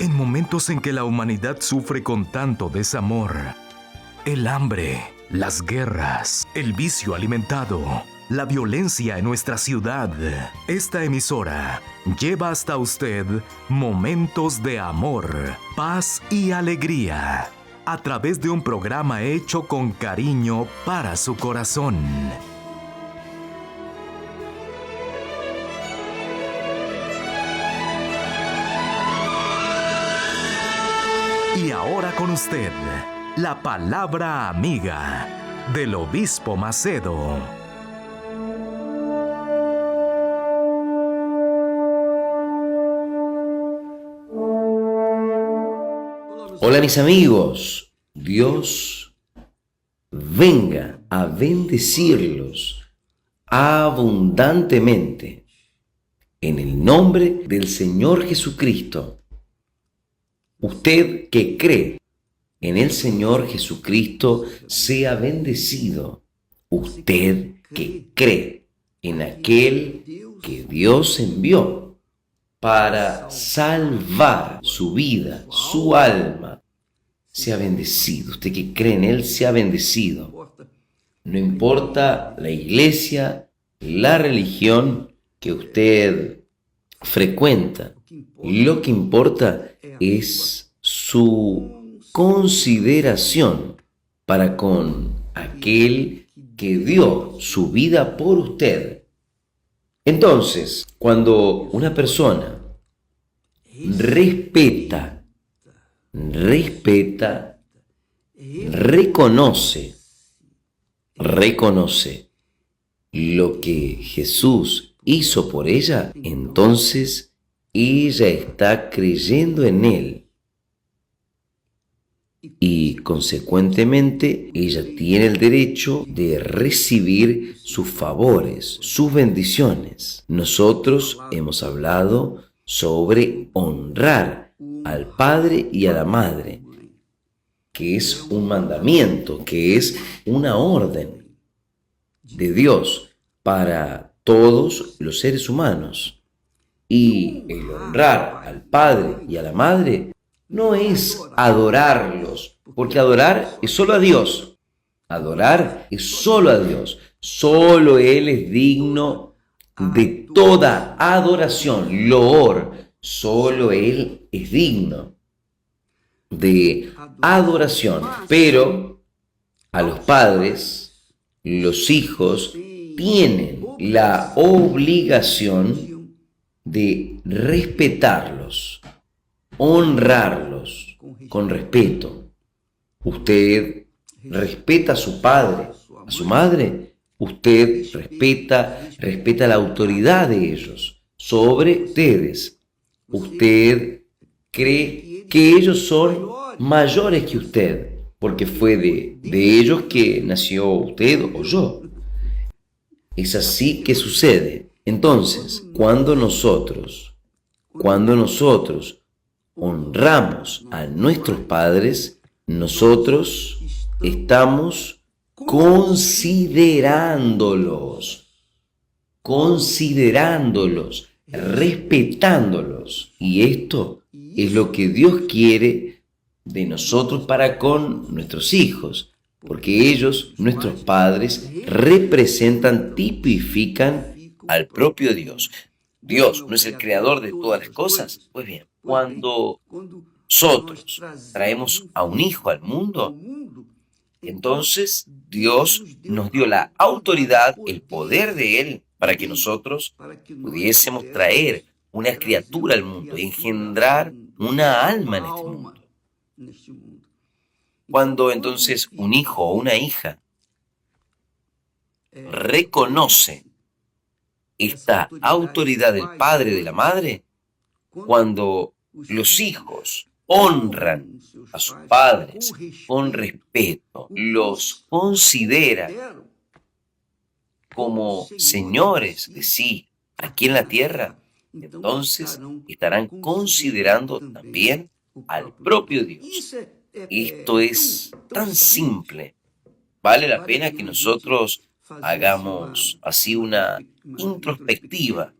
En momentos en que la humanidad sufre con tanto desamor, el hambre, las guerras, el vicio alimentado, la violencia en nuestra ciudad, esta emisora lleva hasta usted momentos de amor, paz y alegría, a través de un programa hecho con cariño para su corazón. Y ahora con usted, la palabra amiga del Obispo Macedo. Hola mis amigos, Dios venga a bendecirlos abundantemente en el nombre del Señor Jesucristo. Usted que cree en el Señor Jesucristo sea bendecido. Usted que cree en aquel que Dios envió para salvar su vida, su alma, sea bendecido. Usted que cree en Él sea bendecido. No importa la iglesia, la religión que usted frecuenta. Lo que importa es su consideración para con aquel que dio su vida por usted. Entonces, cuando una persona respeta, reconoce lo que Jesús hizo por ella, entonces ella está creyendo en Él y consecuentemente ella tiene el derecho de recibir sus favores, sus bendiciones. Nosotros hemos hablado sobre honrar al padre y a la madre, que es un mandamiento, que es una orden de Dios para todos los seres humanos. Y el honrar al padre y a la madre no es adorarlos, porque adorar es solo a Dios. Adorar es solo a Dios. Solo Él es digno de toda adoración, loor. Solo Él es digno de adoración. Pero a los padres, los hijos tienen la obligación de respetarlos, honrarlos con respeto. Usted respeta a su padre, a su madre. Usted respeta la autoridad de ellos sobre ustedes. Usted cree que ellos son mayores que usted, porque fue de ellos que nació usted o yo. Es así que sucede. Entonces, cuando nosotros honramos a nuestros padres, nosotros estamos considerándolos, respetándolos. Y esto es lo que Dios quiere de nosotros para con nuestros hijos, porque ellos, nuestros padres, representan, tipifican al propio Dios. Dios no es el creador de todas las cosas. Pues bien, cuando nosotros traemos a un hijo al mundo, entonces Dios nos dio la autoridad, el poder de Él, para que nosotros pudiésemos traer una criatura al mundo, engendrar una alma en este mundo. Cuando entonces un hijo o una hija reconoce esta autoridad del padre y de la madre, cuando los hijos honran a sus padres con respeto, los consideran como señores de sí aquí en la tierra, entonces estarán considerando también al propio Dios. Esto es tan simple. Vale la pena que nosotros hagamos así una introspectiva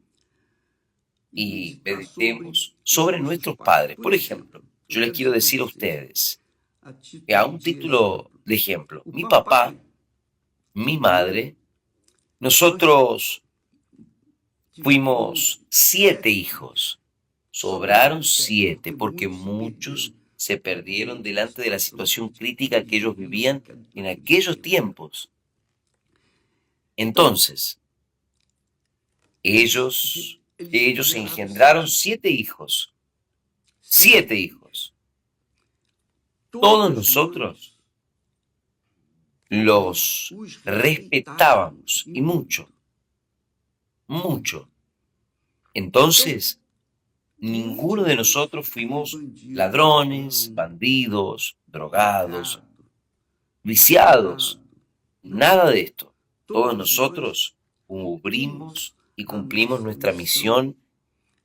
y meditemos sobre nuestros padres. Por ejemplo, yo les quiero decir a ustedes, a un título de ejemplo, mi papá, mi madre, nosotros fuimos 7 hijos. Sobraron 7 porque muchos se perdieron delante de la situación crítica que ellos vivían en aquellos tiempos. Entonces, ellos engendraron 7 hijos. 7 hijos. Todos nosotros los respetábamos y mucho, mucho. Entonces, ninguno de nosotros fuimos ladrones, bandidos, drogados, viciados. Nada de esto. Todos nosotros cubrimos y cumplimos nuestra misión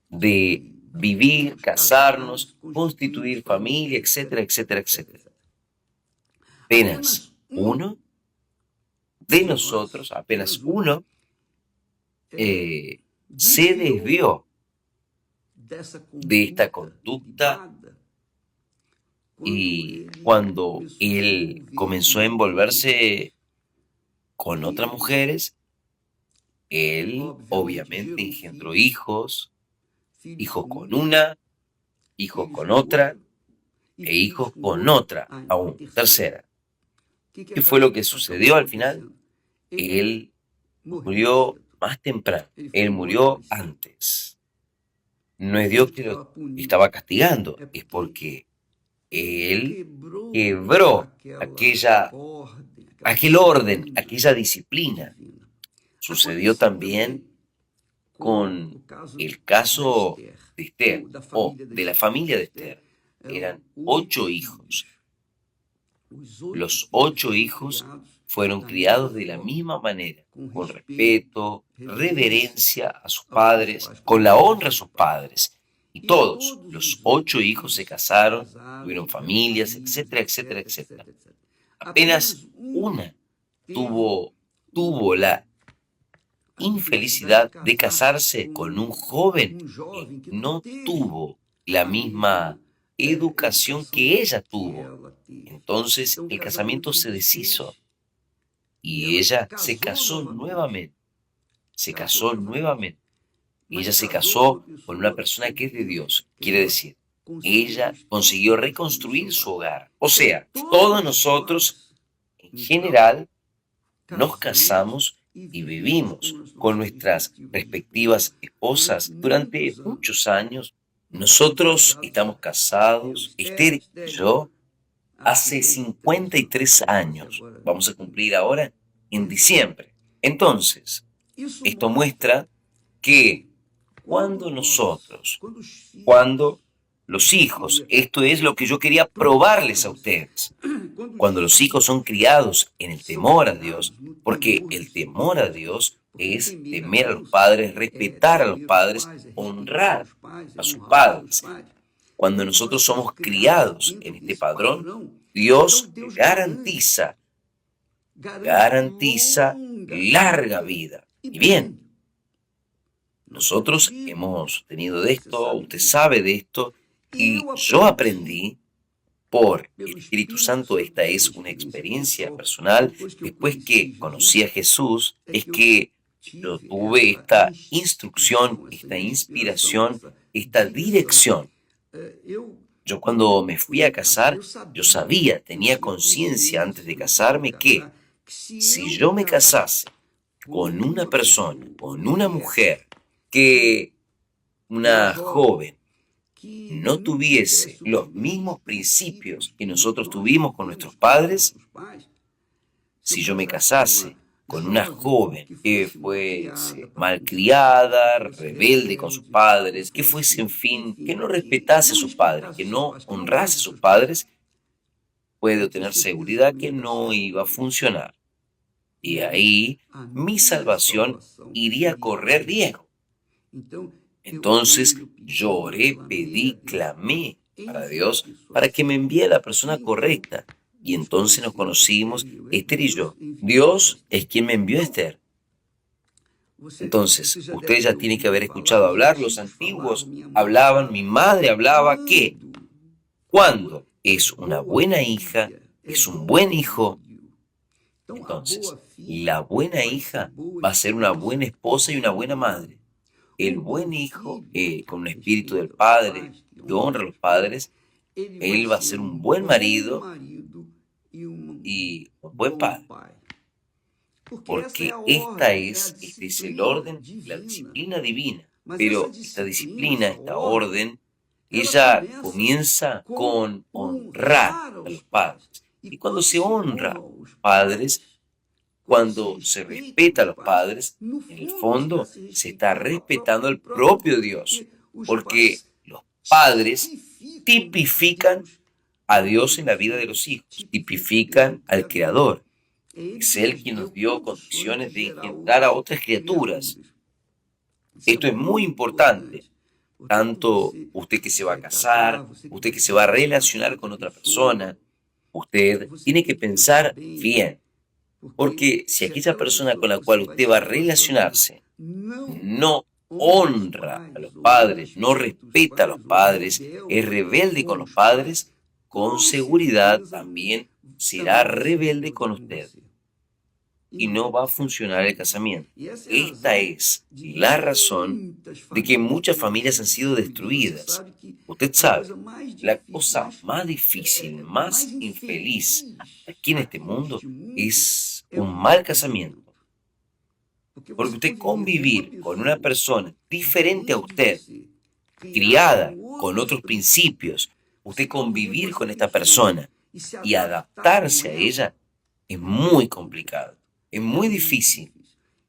de vivir, casarnos, constituir familia, etcétera, etcétera, etcétera. Apenas uno de nosotros, se desvió de esta conducta y cuando él comenzó a envolverse con otras mujeres, él obviamente engendró hijos con una, hijos con otra e hijos con otra aún, tercera. ¿Qué fue lo que sucedió al final? Él murió más temprano, él murió antes. No es Dios que lo estaba castigando, es porque él quebró aquel orden, aquella disciplina. Sucedió también con el caso de Esther, o de la familia de Esther. Eran 8 hijos. Los 8 hijos fueron criados de la misma manera, con respeto, reverencia a sus padres, con la honra a sus padres. Y todos los 8 hijos se casaron, tuvieron familias, etcétera, etcétera, etcétera. Apenas una tuvo la infelicidad de casarse con un joven que no tuvo la misma educación que ella tuvo. Entonces el casamiento se deshizo y ella se casó nuevamente. Ella se casó con una persona que es de Dios. Quiere decir, ella consiguió reconstruir su hogar. O sea, todos nosotros, en general, nos casamos y vivimos con nuestras respectivas esposas durante muchos años. Nosotros estamos casados, Esther y yo, hace 53 años. Vamos a cumplir ahora en diciembre. Entonces, esto muestra que cuando los hijos, esto es lo que yo quería probarles a ustedes, cuando los hijos son criados en el temor a Dios, porque el temor a Dios es temer a los padres, respetar a los padres, honrar a sus padres. Cuando nosotros somos criados en este padrón, Dios garantiza larga vida. Y bien, nosotros hemos tenido de esto, usted sabe de esto, y yo aprendí por el Espíritu Santo, esta es una experiencia personal, después que conocí a Jesús, es que yo tuve esta instrucción, esta inspiración, esta dirección. Yo cuando me fui a casar, yo sabía, tenía conciencia antes de casarme que si yo me casase con una persona, con una mujer, que una joven no tuviese los mismos principios que nosotros tuvimos con nuestros padres, si yo me casase con una joven que fuese malcriada, rebelde con sus padres, que fuese, en fin, que no respetase a sus padres, que no honrase a sus padres, puede tener seguridad que no iba a funcionar. Y ahí mi salvación iría a correr riesgo. Entonces lloré, pedí, clamé para Dios para que me envíe a la persona correcta. Y entonces nos conocimos, Esther y yo. Dios es quien me envió a Esther. Entonces, usted ya tiene que haber escuchado hablar, los antiguos hablaban, mi madre hablaba que cuando es una buena hija, es un buen hijo. Entonces, la buena hija va a ser una buena esposa y una buena madre. El buen hijo, con un espíritu del padre, que honra a los padres, él va a ser un buen marido y un buen padre. Porque este es el orden, la disciplina divina. Pero esta disciplina, esta orden, ella comienza con honrar a los padres. Y cuando se honra a los padres, cuando se respeta a los padres, en el fondo se está respetando al propio Dios. Porque los padres tipifican a Dios en la vida de los hijos, tipifican al Creador. Es Él quien nos dio condiciones de engendrar a otras criaturas. Esto es muy importante. Tanto usted que se va a casar, usted que se va a relacionar con otra persona, usted tiene que pensar bien. Porque si aquella persona con la cual usted va a relacionarse no honra a los padres, no respeta a los padres, es rebelde con los padres, con seguridad también será rebelde con usted. Y no va a funcionar el casamiento. Esta es la razón de que muchas familias han sido destruidas. Usted sabe, la cosa más difícil, más infeliz aquí en este mundo es un mal casamiento. Porque usted convivir con una persona diferente a usted, criada con otros principios, usted convivir con esta persona y adaptarse a ella es muy complicado, es muy difícil.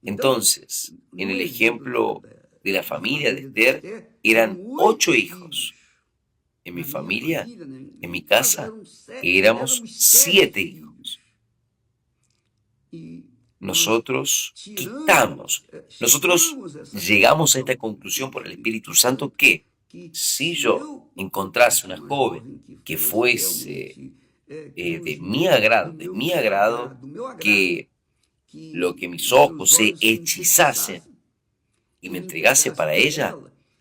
Entonces, en el ejemplo de la familia de Esther, eran 8 hijos. En mi familia, en mi casa, éramos 7 hijos. Nosotros llegamos a esta conclusión por el Espíritu Santo que si yo encontrase una joven que fuese de mi agrado, que lo que mis ojos se hechizasen y me entregase para ella,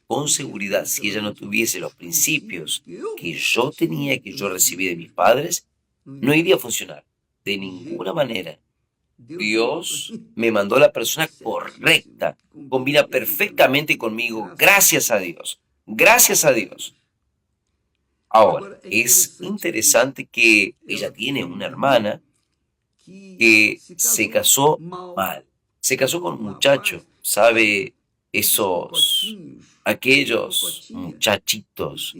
con seguridad, si ella no tuviese los principios que yo tenía, que yo recibí de mis padres, no iría a funcionar de ninguna manera. Dios me mandó a la persona correcta, combina perfectamente conmigo, gracias a Dios, gracias a Dios. Ahora, es interesante que ella tiene una hermana que se casó mal, se casó con un muchacho, ¿sabe? Aquellos muchachitos,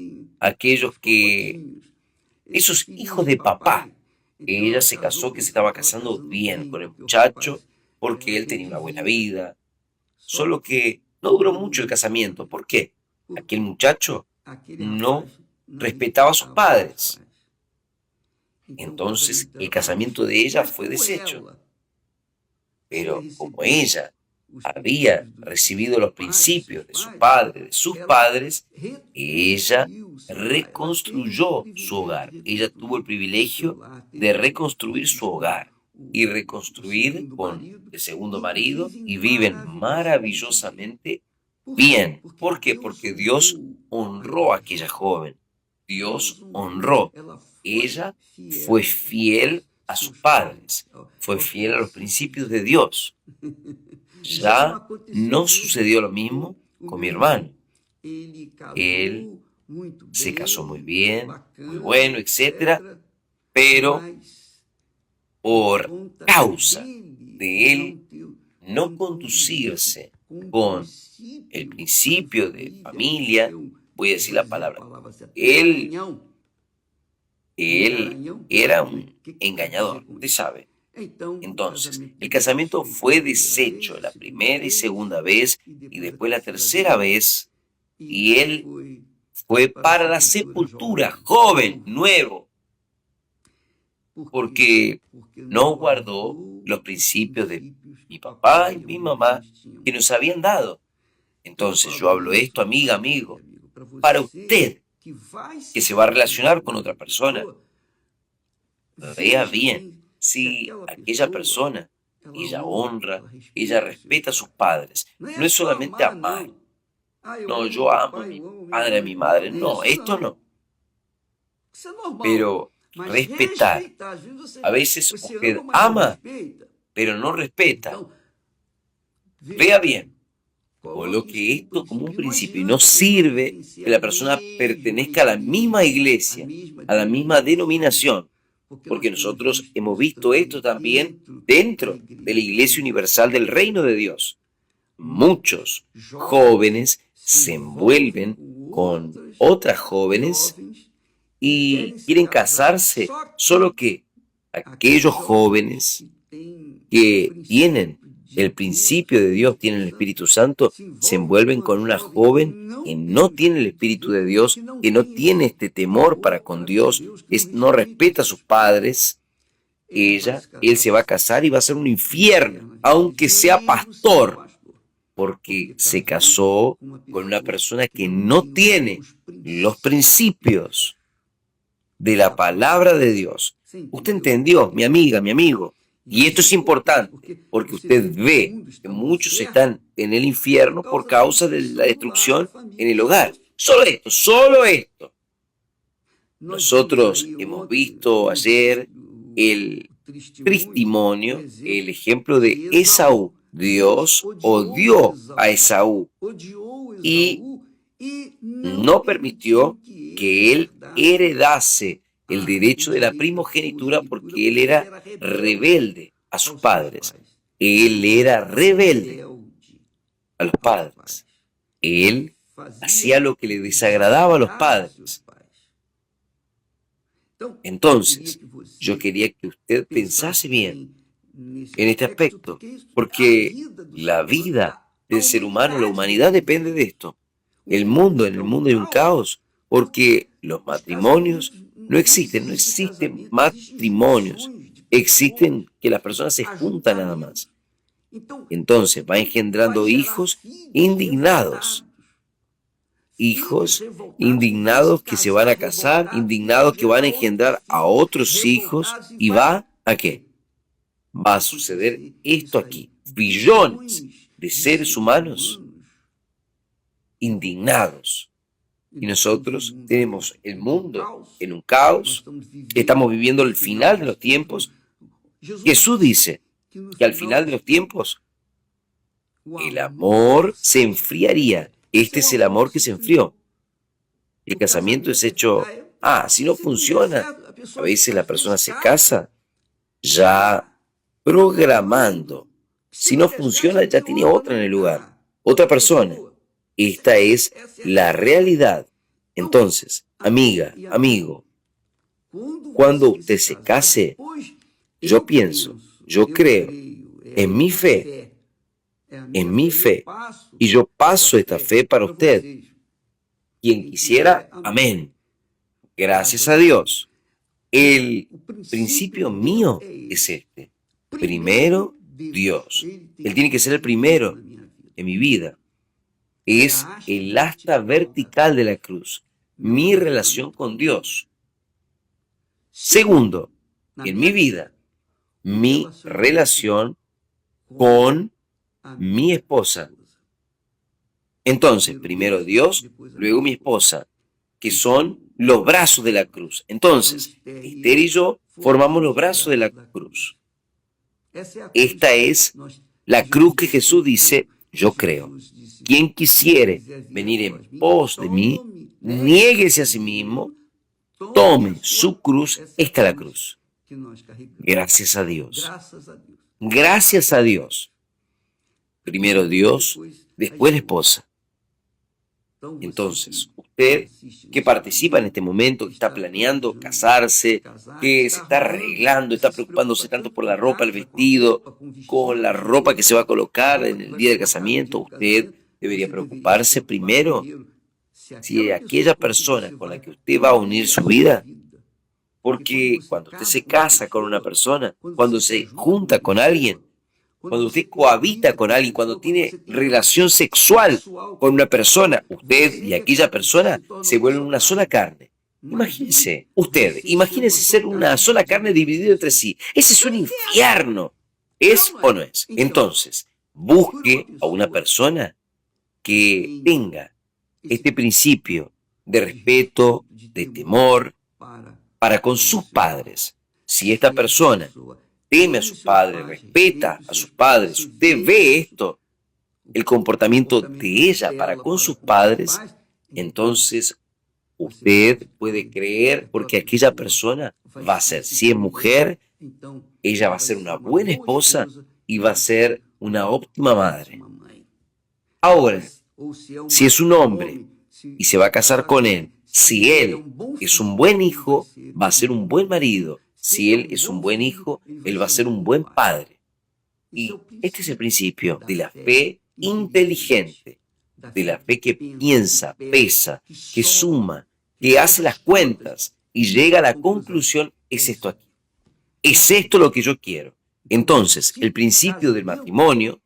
esos hijos de papá. Ella se casó que se estaba casando bien con el muchacho porque él tenía una buena vida. Solo que no duró mucho el casamiento. ¿Por qué? Aquel muchacho no respetaba a sus padres. Entonces el casamiento de ella fue deshecho. Pero como ella había recibido los principios de su padre, de sus padres, ella reconstruyó su hogar. Ella tuvo el privilegio de reconstruir su hogar y reconstruir con el segundo marido y viven maravillosamente bien. ¿Por qué? Porque Dios honró a aquella joven. Dios honró. Ella fue fiel a sus padres, fue fiel a los principios de Dios. Ya no sucedió lo mismo con mi hermano. Él se casó muy bien, muy bueno, etc. Pero por causa de él no conducirse con el principio de familia, voy a decir la palabra, él era un engañador, usted sabe. Entonces, el casamiento fue deshecho la primera y segunda vez y después la tercera vez, y él fue para la sepultura, joven, nuevo, porque no guardó los principios de mi papá y mi mamá que nos habían dado. Entonces, yo hablo esto, amiga, amigo, para usted que se va a relacionar con otra persona. Vea bien si aquella persona ella honra, ella respeta a sus padres. No es solamente amar. No, yo amo a mi padre, a mi madre. No, esto no. Pero respetar. A veces usted ama, pero no respeta. Vea bien. Coloque esto como un principio y no sirve que la persona pertenezca a la misma iglesia, a la misma denominación, porque nosotros hemos visto esto también dentro de la Iglesia Universal del Reino de Dios. Muchos jóvenes se envuelven con otras jóvenes y quieren casarse, solo que aquellos jóvenes que tienen el principio de Dios, tienen el Espíritu Santo, se envuelven con una joven que no tiene el Espíritu de Dios, que no tiene este temor para con Dios, no respeta a sus padres. Él se va a casar y va a ser un infierno, aunque sea pastor, porque se casó con una persona que no tiene los principios de la palabra de Dios. Usted entendió, mi amiga, mi amigo. Y esto es importante, porque usted ve que muchos están en el infierno por causa de la destrucción en el hogar. Solo esto, solo esto. Nosotros hemos visto ayer el testimonio, el ejemplo de Esaú. Dios odió a Esaú y no permitió que él heredase el derecho de la primogenitura porque él era rebelde a sus padres. Él era rebelde a los padres. Él hacía lo que le desagradaba a los padres. Entonces, yo quería que usted pensase bien en este aspecto, porque la vida del ser humano, la humanidad depende de esto. En el mundo hay un caos, porque los matrimonios no existen matrimonios, existen que las personas se juntan nada más. Entonces va engendrando hijos indignados que se van a casar, indignados que van a engendrar a otros hijos, y va a ¿qué? Va a suceder esto aquí, billones de seres humanos indignados. Y nosotros tenemos el mundo en un caos, estamos viviendo el final de los tiempos. Jesús dice que al final de los tiempos el amor se enfriaría. Este es el amor que se enfrió. El casamiento es hecho, si no funciona, a veces la persona se casa ya programando. Si no funciona, ya tiene otra en el lugar, otra persona. Esta es la realidad. Entonces, amiga, amigo, cuando usted se case, yo creo en mi fe, y yo paso esta fe para usted. Quien quisiera, amén. Gracias a Dios. El principio mío es este. Primero, Dios. Él tiene que ser el primero en mi vida. Es el asta vertical de la cruz, mi relación con Dios. Segundo, en mi vida, mi relación con mi esposa. Entonces, primero Dios, luego mi esposa, que son los brazos de la cruz. Entonces, Esther y yo formamos los brazos de la cruz. Esta es la cruz que Jesús dice, yo creo. Quien quisiere venir en pos de mí, niéguese a sí mismo, tome su cruz, esta es la cruz. Gracias a Dios. Gracias a Dios. Primero Dios, después la esposa. Entonces, usted que participa en este momento, que está planeando casarse, que se está arreglando, está preocupándose tanto por la ropa, el vestido, con la ropa que se va a colocar en el día del casamiento, usted debería preocuparse primero si aquella persona con la que usted va a unir su vida, porque cuando usted se casa con una persona, cuando se junta con alguien, cuando usted cohabita con alguien, cuando tiene relación sexual con una persona, usted y aquella persona se vuelven una sola carne. Imagínese ser una sola carne dividida entre sí. Ese es un infierno. ¿Es o no es? Entonces, busque a una persona que tenga este principio de respeto, de temor para con sus padres. Si esta persona teme a sus padres, respeta a sus padres, usted ve esto, el comportamiento de ella para con sus padres, entonces usted puede creer porque aquella persona va a ser, si es mujer, ella va a ser una buena esposa y va a ser una óptima madre. Ahora, si es un hombre y se va a casar con él, si él es un buen hijo, va a ser un buen marido. Si él es un buen hijo, él va a ser un buen padre. Y este es el principio de la fe inteligente, de la fe que piensa, pesa, que suma, que hace las cuentas y llega a la conclusión, es esto aquí. Es esto lo que yo quiero. Entonces, el principio del matrimonio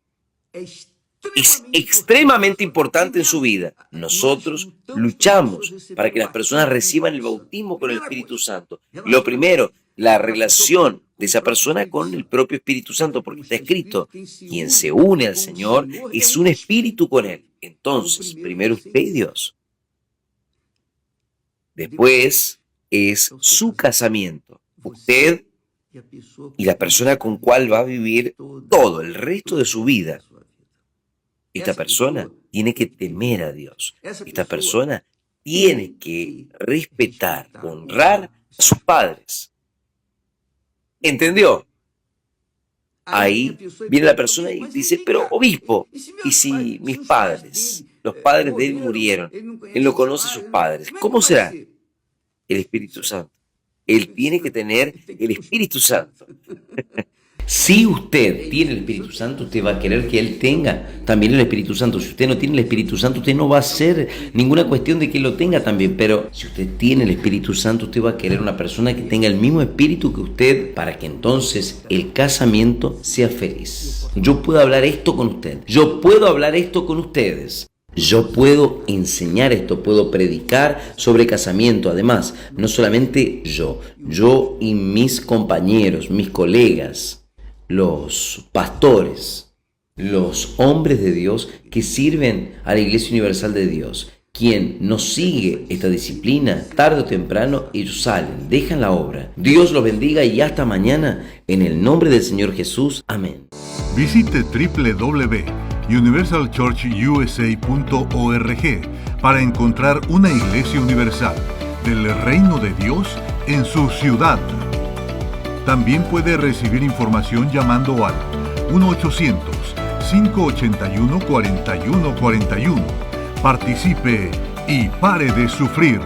es extremadamente importante en su vida. Nosotros luchamos para que las personas reciban el bautismo con el Espíritu Santo. Lo primero, la relación de esa persona con el propio Espíritu Santo, porque está escrito, quien se une al Señor es un espíritu con Él. Entonces, primero usted y Dios. Después es su casamiento. Usted y la persona con cual va a vivir todo el resto de su vida. Esta persona tiene que temer a Dios. Esta persona tiene que respetar, honrar a sus padres. ¿Entendió? Ahí viene la persona y dice, pero obispo, ¿y si mis padres, los padres de él murieron? Él no conoce a sus padres. ¿Cómo será? El Espíritu Santo. Él tiene que tener el Espíritu Santo. Si usted tiene el Espíritu Santo, usted va a querer que Él tenga también el Espíritu Santo. Si usted no tiene el Espíritu Santo, usted no va a hacer ninguna cuestión de que Él lo tenga también. Pero si usted tiene el Espíritu Santo, usted va a querer una persona que tenga el mismo espíritu que usted para que entonces el casamiento sea feliz. Yo puedo hablar esto con usted. Yo puedo hablar esto con ustedes. Yo puedo enseñar esto, puedo predicar sobre casamiento. Además, no solamente yo y mis compañeros, mis colegas, los pastores, los hombres de Dios que sirven a la Iglesia Universal de Dios. Quien no sigue esta disciplina, tarde o temprano, ellos salen, dejan la obra. Dios los bendiga y hasta mañana, en el nombre del Señor Jesús. Amén. Visite www.universalchurchusa.org para encontrar una iglesia universal del Reino de Dios en su ciudad. También puede recibir información llamando al 1-800-581-4141. Participe y pare de sufrir.